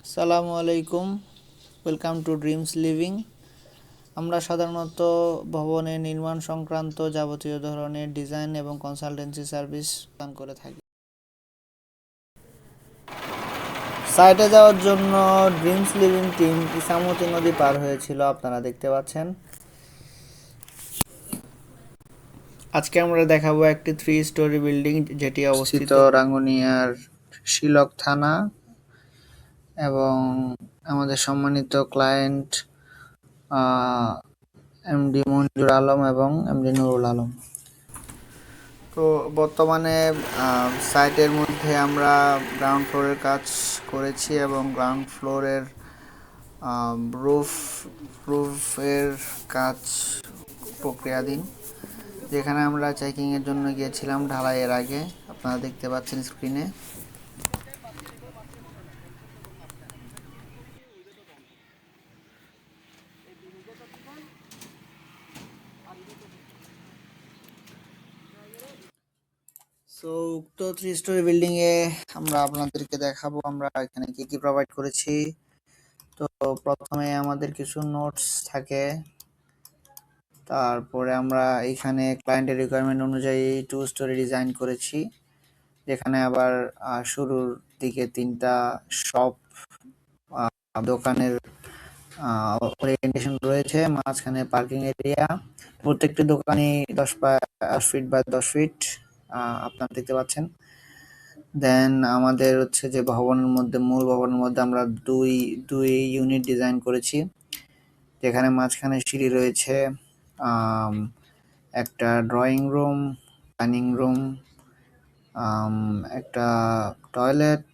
আসসালামু আলাইকুম। Welcome to dreams living. আমরা সাধারণত ভবনের নির্মাণ সংক্রান্ত যাবতীয় ধরনের ডিজাইন এবং কনসালটেন্সি সার্ভিস প্রদান করে থাকি। সাইটে যাওয়ার জন্য ড্রিমস লিভিং টিম ইসামতি নদী পার হয়েছিল, আপনারা দেখতে পাচ্ছেন। আজকে আমরা দেখাবো একটি 3 স্টোরি বিল্ডিং যেটি অবস্থিত রাঙ্গুনিয়ার শিলক থানা, এবং আমাদের সম্মানিত ক্লায়েন্ট এমডি মঞ্জুর আলম এবং এমডি নুরুল আলম। তো বর্তমানে সাইটের মধ্যে আমরা গ্রাউন্ড ফ্লোরের কাজ করেছি এবং গ্রাউন্ড ফ্লোরের রুফের কাজ প্রক্রিয়াধীন, যেখানে আমরা চেকিংয়ের জন্য গিয়েছিলাম ঢালাইয়ের আগে। আপনারা দেখতে পাচ্ছেন স্ক্রিনে। সো উক্ত 3 স্টোরি বিল্ডিংয়ে আমরা আপনাদেরকে দেখাবো আমরা এখানে কি কি প্রোভাইড করেছি। তো প্রথমে আমাদের কিছু নোটস থাকে, তারপরে আমরা এখানে ক্লায়েন্টের রিকোয়ারমেন্ট অনুযায়ী 2 স্টোরি ডিজাইন করেছি, যেখানে আবার শুরুর দিকে 3টা শপ দোকানের ওরিয়েন্টেশন রয়েছে, মাঝখানে পার্কিং এরিয়া। প্রত্যেকটি দোকানই 10 ফিট বাই 10 ফিট আপনারা দেখতে পাচ্ছেন। দেন আমাদের হচ্ছে যে মূল ভবনের মধ্যে আমরা দুই ইউনিট ডিজাইন করেছি, যেখানে মাঝখানে সিঁড়ি রয়েছে, একটা ড্রয়িং রুম, ডাইনিং রুম, একটা টয়লেট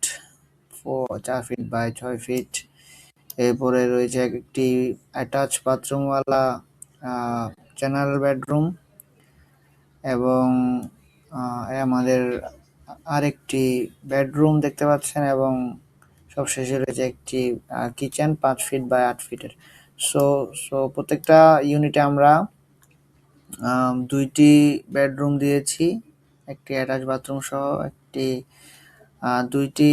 4 ফিট বাই 6 ফিট। এরপরে রয়েছে একটি অ্যাটাচ বাথরুমওয়ালা জেনারেল বেডরুম, এবং আমাদের আরেকটি বেডরুম দেখতে পাচ্ছেন, এবং সবশেষে রয়েছে একটি কিচেন 5 ফিট বাই 8 ফিটের। সো সো প্রত্যেকটা ইউনিটে আমরা 2টি বেডরুম দিয়েছি, একটি অ্যাটাচ বাথরুম সহ দুইটি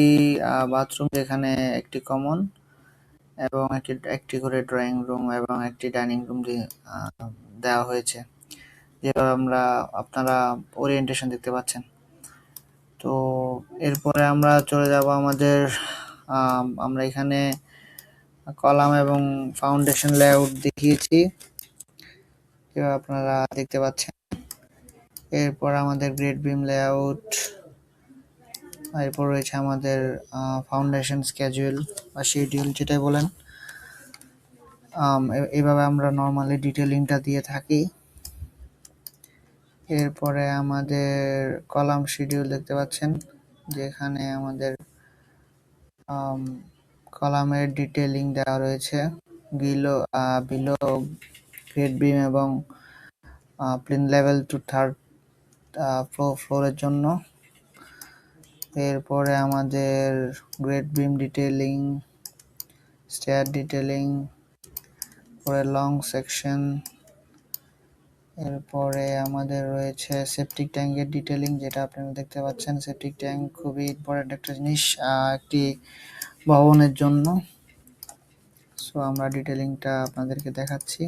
বাথরুম, যেখানে একটি কমন এবং একটি করে ড্রয়িং রুম এবং একটি ডাইনিং রুম দেওয়া হয়েছে, যেভাবে আপনারা ওরিয়েন্টেশন দেখতে পাচ্ছেন। তো এরপরে আমরা চলে যাব আমাদের আমরা এখানে কলাম এবং ফাউন্ডেশন লেআউট দেখিয়েছি, যেভাবে আপনারা দেখতে পাচ্ছেন। এরপর আমাদের গ্রেড বিম লেআউট, এরপর রয়েছে আমাদের ফাউন্ডেশন স্কেজুয়াল বা শিডিউল যেটাই বলেন। এইভাবে আমরা নর্মালি ডিটেলিংটা দিয়ে থাকি। এরপরে আমাদের কলাম শিডিউল দেখতে পাচ্ছেন, যেখানে আমাদের কলামের ডিটেলিং দেওয়া রয়েছে বিলো গ্রেড বিম এবং প্লেন লেভেল টু 3rd ফ্লোরের জন্য। এরপরে আমাদের grade beam detailing, stair detailing, পরে লং সেকশন। এরপরে আমাদের রয়েছে সেপটিক ট্যাঙ্কের ডিটেলিং, যেটা আপনারা দেখতে পাচ্ছেন। সেপটিক ট্যাঙ্ক খুবই ইম্পর্টেন্ট একটা জিনিস একটি ভবনের জন্য। সো আমরা ডিটেলিংটা আপনাদেরকে দেখাচ্ছি।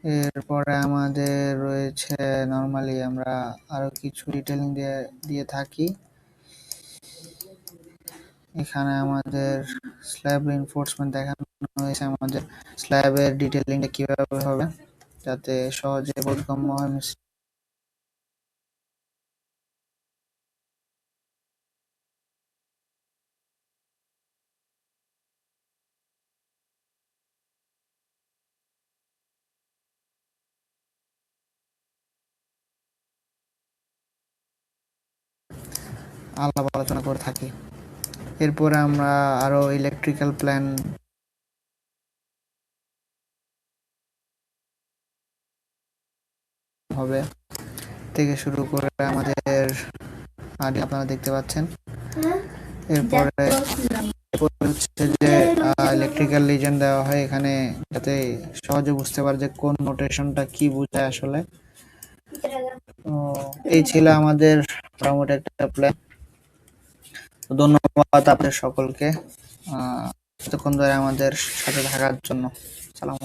এরপরে আমাদের রয়েছে নর্মালি আমরা আরো কিছু ডিটেলিং দিয়ে থাকি। এখানে আমাদের স্ল্যাব রিইনফোর্সমেন্ট দেখানো হয়েছে, আমাদের স্ল্যাবের ডিটেলিংটা কিভাবে হবে যাতে সহজে বোধগম্য হয়। আলাপ আলোচনা করে থাকি। এরপরে আমরা আরো ইলেকট্রিক্যাল প্ল্যান হবে থেকে শুরু করে আমাদের আপনারা দেখতে পাচ্ছেন। এরপরে হচ্ছে যে ইলেকট্রিক্যাল লিজেন্ড দেওয়া হয় এখানে, যাতে সহজে বুঝতে পারে যে কোন নোটেশনটা কি বোঝায় আসলে। তো এই ছিল আমাদের মোটামুটি একটা প্ল্যান। তো ধন্যবাদ আপনাদের সকলকে এতক্ষণ ধরে আমাদের সাথে থাকার জন্য। সালাম।